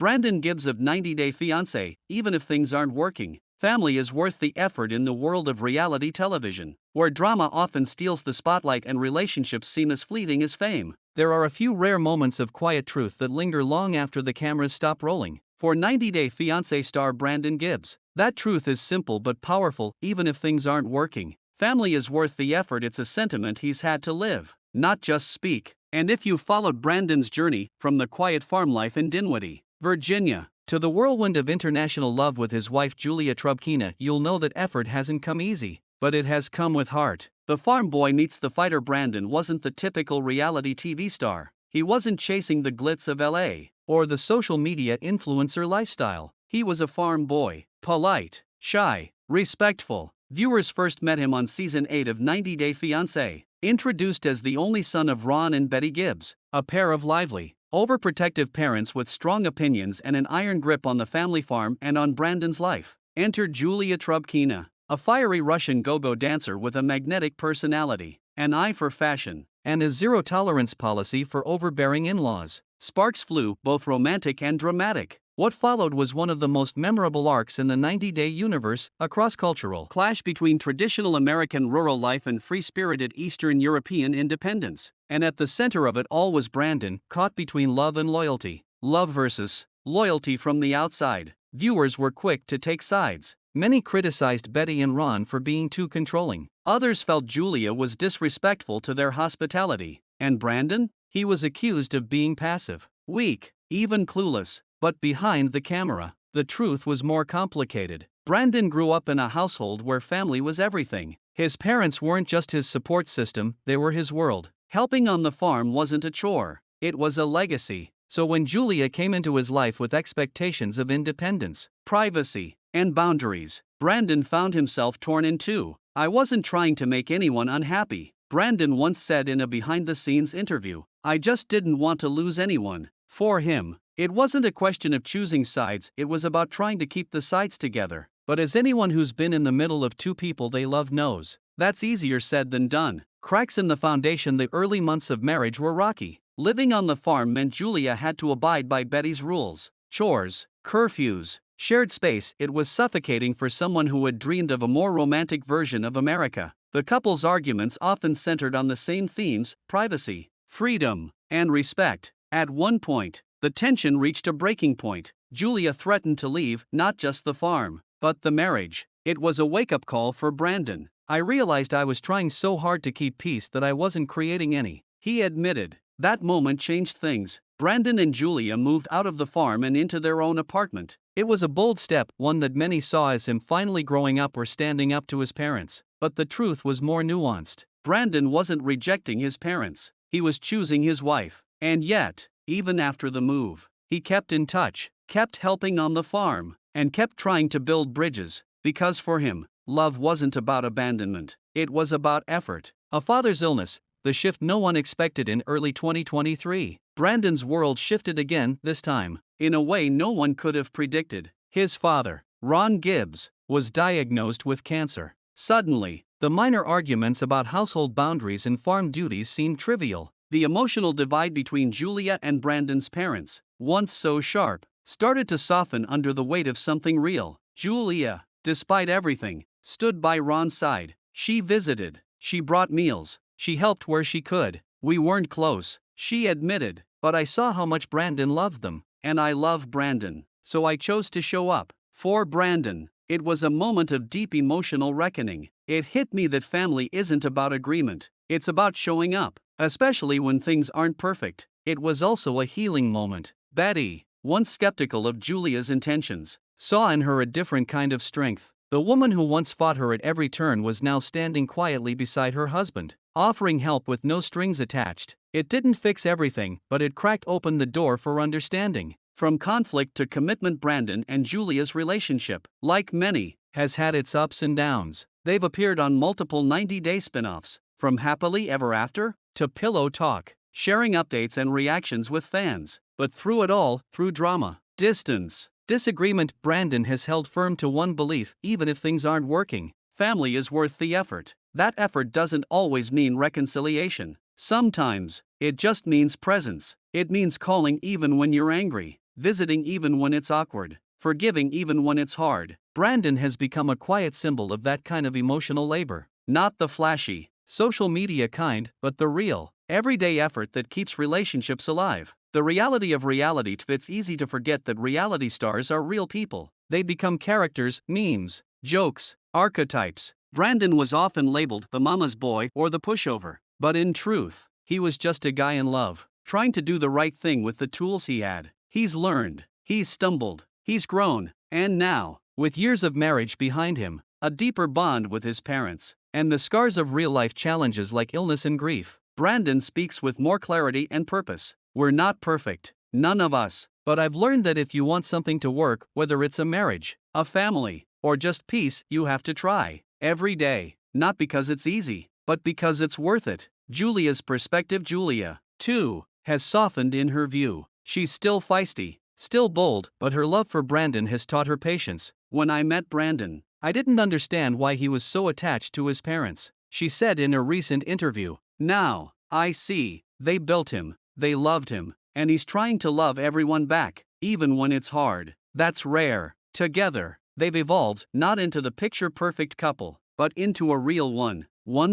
Brandon Gibbs of 90 Day Fiancé, even if things aren't working, family is worth the effort in the world of reality television, where drama often steals the spotlight and relationships seem as fleeting as fame. There are a few rare moments of quiet truth that linger long after the cameras stop rolling. For 90 Day Fiancé star Brandon Gibbs, that truth is simple but powerful. Even if things aren't working, family is worth the effort. It's a sentiment he's had to live, not just speak. And if you followed Brandon's journey from the quiet farm life in Dinwiddie, Virginia, to the whirlwind of international love with his wife Julia Trubkina, you'll know that effort hasn't come easy, but it has come with heart. The farm boy meets the fighter. Brandon wasn't the typical reality TV star. He wasn't chasing the glitz of LA or the social media influencer lifestyle. He was a farm boy, polite, shy, respectful. Viewers first met him on season 8 of 90 Day Fiancé, introduced as the only son of Ron and Betty Gibbs, a pair of lively, overprotective parents with strong opinions and an iron grip on the family farm and on Brandon's life. Enter Julia Trubkina, a fiery Russian go-go dancer with a magnetic personality, an eye for fashion, and a zero-tolerance policy for overbearing in-laws. Sparks flew, both romantic and dramatic. What followed was one of the most memorable arcs in the 90 Day universe, a cross-cultural clash between traditional American rural life and free-spirited Eastern European independence. And at the center of it all was Brandon, caught between love and loyalty. Love versus loyalty. From the outside, viewers were quick to take sides. Many criticized Betty and Ron for being too controlling. Others felt Julia was disrespectful to their hospitality. And Brandon? He was accused of being passive, weak, even clueless. But behind the camera, the truth was more complicated. Brandon grew up in a household where family was everything. His parents weren't just his support system, they were his world. Helping on the farm wasn't a chore, it was a legacy. So when Julia came into his life with expectations of independence, privacy, and boundaries, Brandon found himself torn in two. "I wasn't trying to make anyone unhappy," Brandon once said in a behind-the-scenes interview. "I just didn't want to lose anyone." For him, it wasn't a question of choosing sides, it was about trying to keep the sides together. But as anyone who's been in the middle of two people they love knows, that's easier said than done. Cracks in the foundation. The early months of marriage were rocky. Living on the farm meant Julia had to abide by Betty's rules, chores, curfews, shared space. It was suffocating for someone who had dreamed of a more romantic version of America. The couple's arguments often centered on the same themes: privacy, freedom, and respect. At one point, the tension reached a breaking point. Julia threatened to leave, not just the farm, but the marriage. It was a wake-up call for Brandon. "I realized I was trying so hard to keep peace that I wasn't creating any," he admitted. That moment changed things. Brandon and Julia moved out of the farm and into their own apartment. It was a bold step, one that many saw as him finally growing up or standing up to his parents. But the truth was more nuanced. Brandon wasn't rejecting his parents, he was choosing his wife. And yet, even after the move, he kept in touch, kept helping on the farm, and kept trying to build bridges. Because for him, love wasn't about abandonment, it was about effort. A father's illness, the shift no one expected in early 2023. Brandon's world shifted again, this time, in a way no one could have predicted. His father, Ron Gibbs, was diagnosed with cancer. Suddenly, the minor arguments about household boundaries and farm duties seemed trivial. The emotional divide between Julia and Brandon's parents, once so sharp, started to soften under the weight of something real. Julia, despite everything, stood by Ron's side. She visited, she brought meals, she helped where she could. "We weren't close," she admitted, "but I saw how much Brandon loved them, and I love Brandon, so I chose to show up." For Brandon, it was a moment of deep emotional reckoning. "It hit me that family isn't about agreement, it's about showing up, especially when things aren't perfect." It was also a healing moment. Betty, once skeptical of Julia's intentions, saw in her a different kind of strength. The woman who once fought her at every turn was now standing quietly beside her husband, offering help with no strings attached. It didn't fix everything, but it cracked open the door for understanding. From conflict to commitment, Brandon and Julia's relationship, like many, has had its ups and downs. They've appeared on multiple 90 Day spin-offs, from Happily Ever After to Pillow Talk, sharing updates and reactions with fans. But through it all, through drama, distance, disagreement, Brandon has held firm to one belief: even if things aren't working, family is worth the effort. That effort doesn't always mean reconciliation. Sometimes, it just means presence. It means calling even when you're angry. visiting even when it's awkward, forgiving even when it's hard. Brandon has become a quiet symbol of that kind of emotional labor. Not the flashy, social media kind, but the real, everyday effort that keeps relationships alive. The reality of reality. It's easy to forget that reality stars are real people. They become characters, memes, jokes, archetypes. Brandon was often labeled the mama's boy or the pushover, but in truth, he was just a guy in love, trying to do the right thing with the tools he had. He's learned, he's stumbled, he's grown, and now, with years of marriage behind him, a deeper bond with his parents, and the scars of real-life challenges like illness and grief, Brandon speaks with more clarity and purpose. We're not perfect, none of us, but I've learned that if you want something to work, whether it's a marriage, a family, or just peace, you have to try every day, not because it's easy, but because it's worth it. Julia's perspective. Julia, too, has softened in her view. She's still feisty, still bold, but her love for Brandon has taught her patience. When I met Brandon, I didn't understand why he was so attached to his parents, she said in a recent interview. Now, I see, they built him, they loved him, and he's trying to love everyone back, even when it's hard. That's rare. Together, they've evolved not into the picture-perfect couple, but into a real one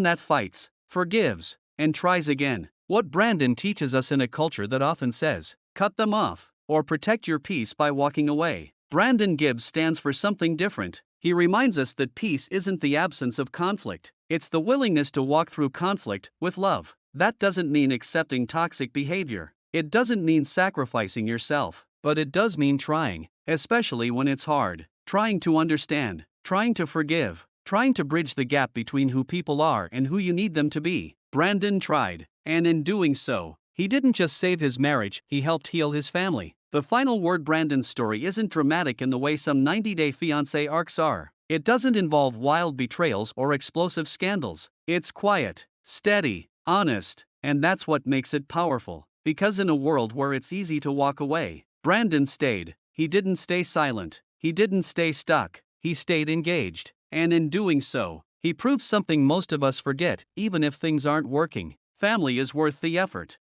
that fights, forgives, and tries again. What Brandon teaches us in a culture that often says, cut them off, or protect your peace by walking away. Brandon Gibbs stands for something different. He reminds us that peace isn't the absence of conflict, it's the willingness to walk through conflict with love. That doesn't mean accepting toxic behavior. It doesn't mean sacrificing yourself, but it does mean trying, especially when it's hard. Trying to understand, trying to forgive, trying to bridge the gap between who people are and who you need them to be. Brandon tried, and in doing so, he didn't just save his marriage, he helped heal his family. The final word. Brandon's story isn't dramatic in the way some 90-day fiancé arcs are. It doesn't involve wild betrayals or explosive scandals. It's quiet, steady, honest, and that's what makes it powerful. Because in a world where it's easy to walk away, Brandon stayed. He didn't stay silent. He didn't stay stuck. He stayed engaged. And in doing so, he proved something most of us forget. Even if things aren't working, family is worth the effort.